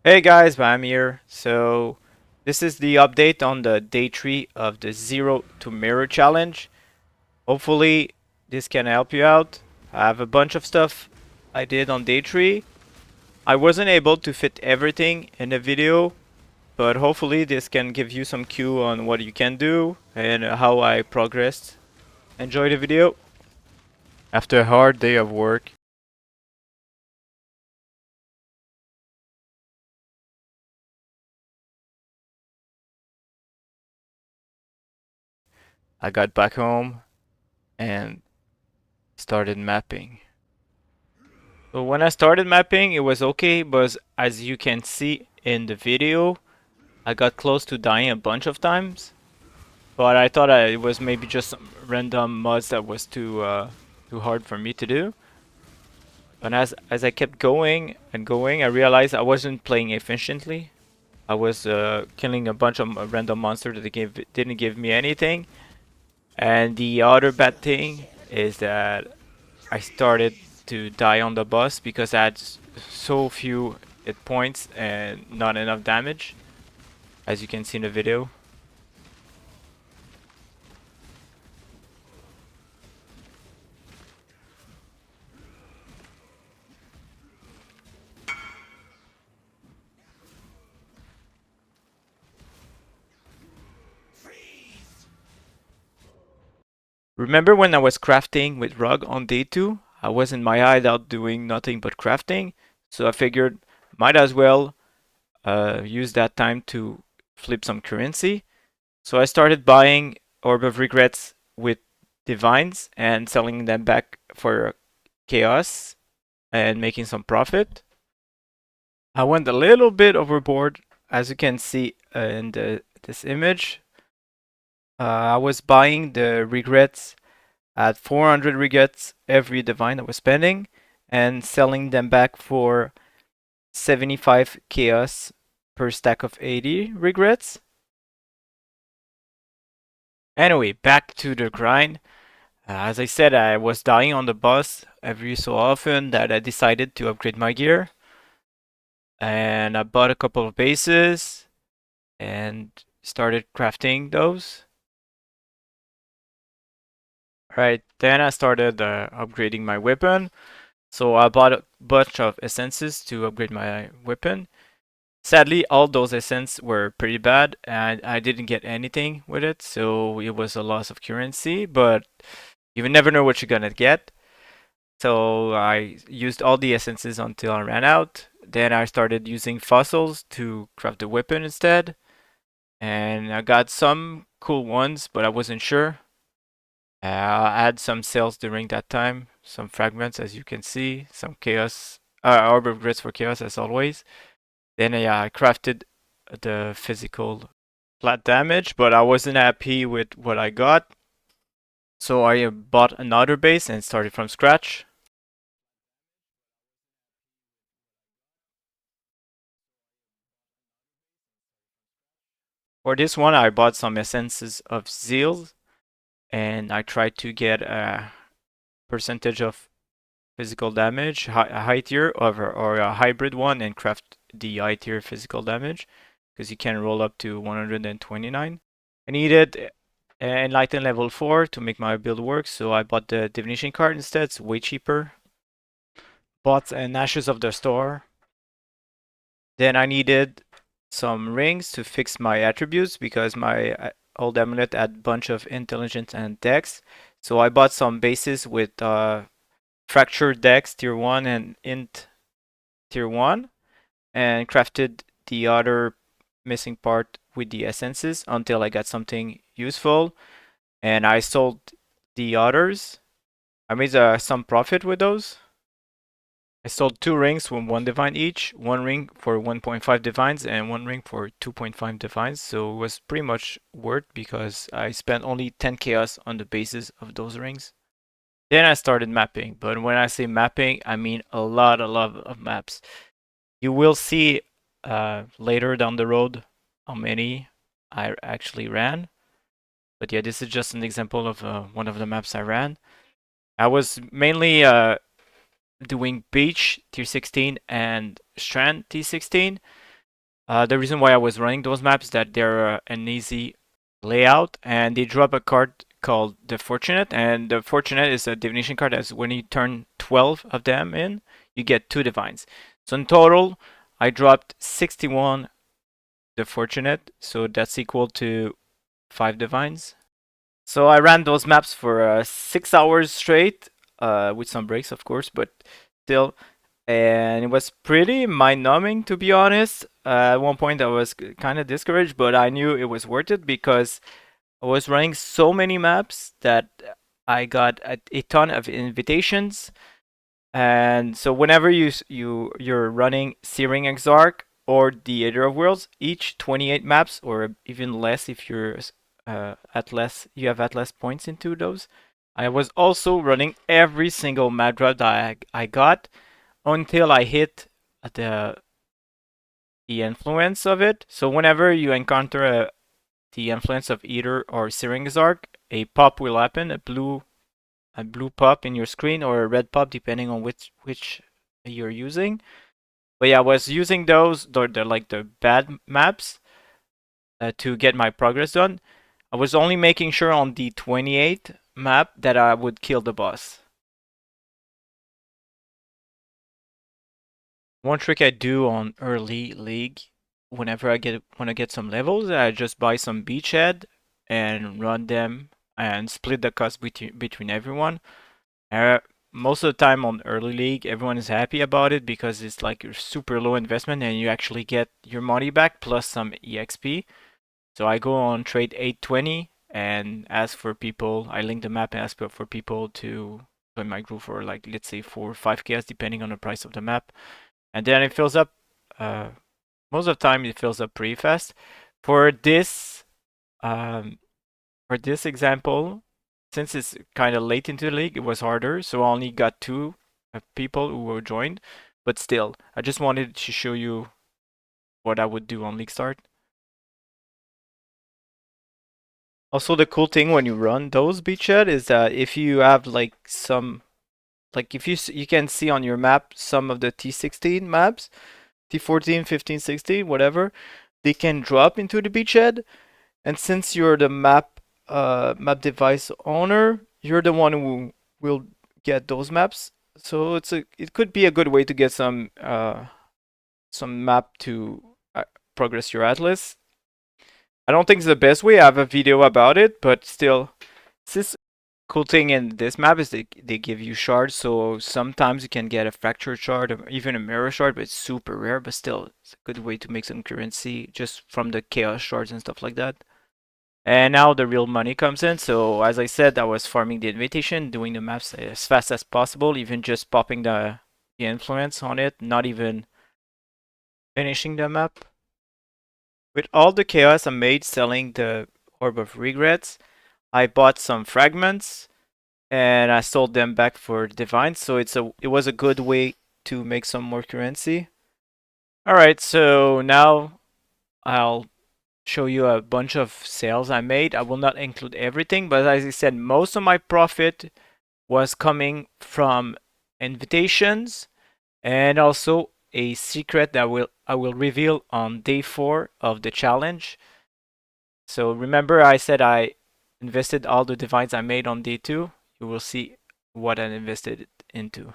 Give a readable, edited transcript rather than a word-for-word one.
Hey guys, I'm here. So this is the update on the day 3 of the Zero to Mirror challenge. Hopefully this can help you out. I have a bunch of stuff I did on day 3. I wasn't able to fit everything in the video, but hopefully this can give you some cue on what you can do and how I progressed. Enjoy the video. After a hard day of work, I got back home and started mapping. So when I started mapping, it was okay, but as you can see in the video, I got close to dying a bunch of times. But I thought it was maybe just some random mods that was too hard for me to do. But as I kept going and going, I realized I wasn't playing efficiently. I was killing a bunch of random monsters that didn't give me anything. And the other bad thing is that I started to die on the boss because I had so few hit points and not enough damage, as you can see in the video. Remember when I was crafting with Rug on day 2? I was in my hideout doing nothing but crafting, so I figured might as well use that time to flip some currency. So I started buying Orb of Regrets with Divines and selling them back for Chaos and making some profit. I went a little bit overboard, as you can see in this image. I was buying the regrets at 400 regrets every divine I was spending and selling them back for 75 chaos per stack of 80 regrets. Anyway, back to the grind. As I said, I was dying on the boss every so often that I decided to upgrade my gear. And I bought a couple of bases and started crafting those. Right, then I started upgrading my weapon. So I bought a bunch of essences to upgrade my weapon. Sadly, all those essences were pretty bad and I didn't get anything with it, so it was a loss of currency, but you never know what you're gonna get. So I used all the essences until I ran out. Then I started using fossils to craft the weapon instead. And I got some cool ones, but I wasn't sure. I had some sales during that time, some fragments as you can see, some chaos, orb of grids for chaos as always. Then I crafted the physical flat damage, but I wasn't happy with what I got. So I bought another base and started from scratch. For this one, I bought some essences of zeal and I tried to get a percentage of physical damage, a high tier or a hybrid one, and craft the high tier physical damage because you can roll up to 129. I needed Enlighten level 4 to make my build work, so I bought the Divination card instead. It's way cheaper. Bought an Ashes of the Store. Then I needed some rings to fix my attributes because my old amulet had a bunch of intelligence and dex. So I bought some bases with fractured dex tier 1 and int tier 1 and crafted the other missing part with the essences until I got something useful. And I sold the others. I made some profit with those. I sold 2 rings for 1 divine each, 1 ring for 1.5 divines and 1 ring for 2.5 divines. So it was pretty much worth because I spent only 10 chaos on the basis of those rings. Then I started mapping, but when I say mapping, I mean a lot of maps. You will see later down the road how many I actually ran. But yeah, this is just an example of one of the maps I ran. I was mainly doing Beach tier 16 and Strand tier 16. The reason why I was running those maps is that they're an easy layout, and they drop a card called the Fortunate, and the Fortunate is a divination card. As when you turn 12 of them in, you get 2 divines. So in total, I dropped 61 the Fortunate, so that's equal to 5 divines. So I ran those maps for 6 hours straight, with some breaks, of course, but still. And it was pretty mind-numbing, to be honest. At one point, I was kind of discouraged, but I knew it was worth it because I was running so many maps that I got a ton of invitations. And so whenever you're running Searing Exarch or Theater of Worlds, each 28 maps, or even less if you're at less, you have at less points into those. I was also running every single map drop that I got until I hit the the influence of it. So whenever you encounter the influence of Eater or Searing Exarch, a pop will happen, a blue pop in your screen or a red pop depending on which you're using. But yeah, I was using those, they're like the bad maps, to get my progress done. I was only making sure on the 28 map that I would kill the boss. One trick I do on early league, whenever I want to get some levels, I just buy some beachhead and run them and split the cost between everyone. Uh, Most of the time on early league, everyone is happy about it because it's like your super low investment and you actually get your money back plus some EXP. So I go on trade 820 and ask for people. I link the map and ask for people to join my group for like let's say 4 or 5 KS depending on the price of the map, and then it fills up. Uh, Most of the time it fills up pretty fast. For this um, for this example, since it's kind of late into the league, it was harder. So I only got 2 people who were joined, but still, I just wanted to show you what I would do on league start. Also, the cool thing when you run those beachhead is that if you have like some, like if you can see on your map some of the T16 maps, T14, 15, 16, whatever, they can drop into the beachhead. And since you're the map device owner, you're the one who will get those maps. So it could be a good way to get some map to progress your atlas. I don't think it's the best way. I have a video about it, but still, this cool thing in this map is they give you shards, so sometimes you can get a fractured shard or even a mirror shard, but it's super rare. But still, it's a good way to make some currency just from the chaos shards and stuff like that. And now the real money comes in. So as I said, I was farming the invitation, doing the maps as fast as possible, even just popping the influence on it, not even finishing the map. With all the chaos I made selling the Orb of Regrets, I bought some fragments and I sold them back for divine. So it was a good way to make some more currency. All right, so now I'll show you a bunch of sales I made. I will not include everything, but as I said, most of my profit was coming from invitations and also a secret that I will reveal on day 4 of the challenge. So remember I said I invested all the divines I made on day 2. You will see what I invested into.